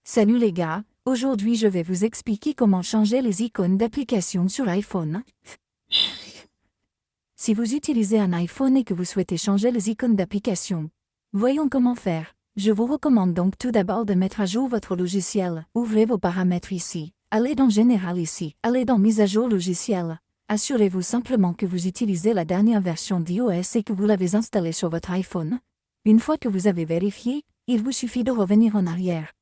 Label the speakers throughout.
Speaker 1: Salut les gars, aujourd'hui je vais vous expliquer comment changer les icônes d'application sur iPhone. Si vous utilisez un iPhone et que vous souhaitez changer les icônes d'application, voyons comment faire. Je vous recommande donc tout d'abord de mettre à jour votre logiciel. Ouvrez vos paramètres ici, allez dans Général ici, allez dans Mise à jour logiciel. Assurez-vous simplement que vous utilisez la dernière version d'iOS et que vous l'avez installée sur votre iPhone. Une fois que vous avez vérifié, il vous suffit de revenir en arrière.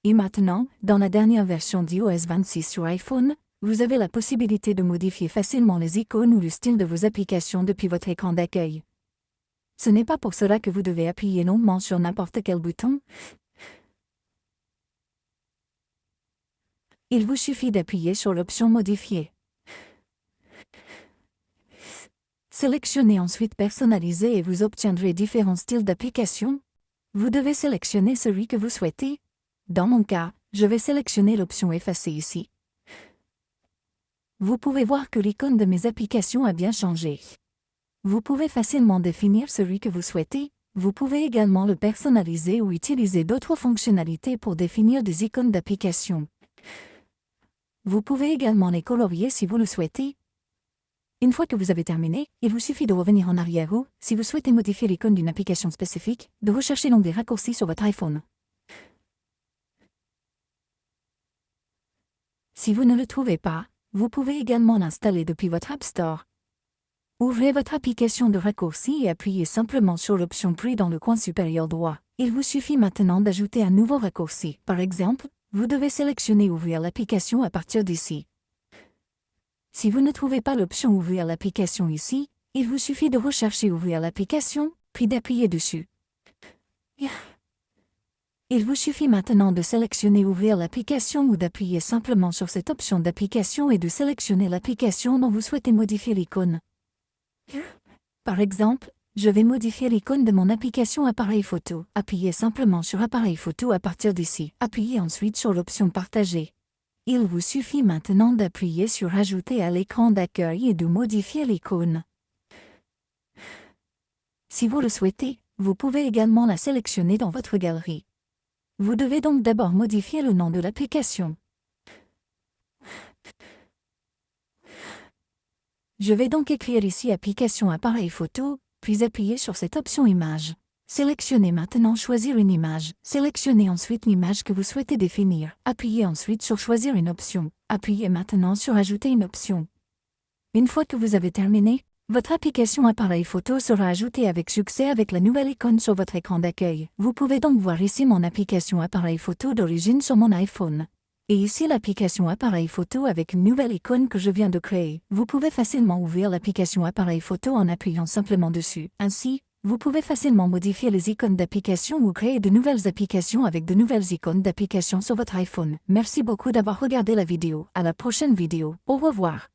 Speaker 1: Et maintenant, dans la dernière version d'iOS 26 sur iPhone, vous avez la possibilité de modifier facilement les icônes ou le style de vos applications depuis votre écran d'accueil. Ce n'est pas pour cela que vous devez appuyer longuement sur n'importe quel bouton. Il vous suffit d'appuyer sur l'option Modifier. Sélectionnez ensuite Personnaliser et vous obtiendrez différents styles d'application. Vous devez sélectionner celui que vous souhaitez. Dans mon cas, je vais sélectionner l'option Effacer ici. Vous pouvez voir que l'icône de mes applications a bien changé. Vous pouvez facilement définir celui que vous souhaitez. Vous pouvez également le personnaliser ou utiliser d'autres fonctionnalités pour définir des icônes d'application. Vous pouvez également les colorier si vous le souhaitez. Une fois que vous avez terminé, il vous suffit de revenir en arrière ou, si vous souhaitez modifier l'icône d'une application spécifique, de rechercher l'onglet raccourci sur votre iPhone. Si vous ne le trouvez pas, vous pouvez également l'installer depuis votre App Store. Ouvrez votre application de raccourci et appuyez simplement sur l'option Plus dans le coin supérieur droit. Il vous suffit maintenant d'ajouter un nouveau raccourci. Par exemple, vous devez sélectionner Ouvrir l'application à partir d'ici. Si vous ne trouvez pas l'option Ouvrir l'application ici, il vous suffit de rechercher Ouvrir l'application, puis d'appuyer dessus. Il vous suffit maintenant de sélectionner Ouvrir l'application ou d'appuyer simplement sur cette option d'application et de sélectionner l'application dont vous souhaitez modifier l'icône. Par exemple, je vais modifier l'icône de mon application Appareil photo. Appuyez simplement sur Appareil photo à partir d'ici. Appuyez ensuite sur l'option Partager. Il vous suffit maintenant d'appuyer sur Ajouter à l'écran d'accueil et de modifier l'icône. Si vous le souhaitez, vous pouvez également la sélectionner dans votre galerie. Vous devez donc d'abord modifier le nom de l'application. Je vais donc écrire ici Application Appareil photo, puis appuyer sur cette option Image. Sélectionnez maintenant Choisir une image. Sélectionnez ensuite l'image que vous souhaitez définir. Appuyez ensuite sur Choisir une option. Appuyez maintenant sur Ajouter une option. Une fois que vous avez terminé, votre application Appareil photo sera ajoutée avec succès avec la nouvelle icône sur votre écran d'accueil. Vous pouvez donc voir ici mon application Appareil photo d'origine sur mon iPhone. Et ici l'application Appareil photo avec une nouvelle icône que je viens de créer. Vous pouvez facilement ouvrir l'application Appareil photo en appuyant simplement dessus. Ainsi, vous pouvez facilement modifier les icônes d'application ou créer de nouvelles applications avec de nouvelles icônes d'application sur votre iPhone. Merci beaucoup d'avoir regardé la vidéo. À la prochaine vidéo. Au revoir.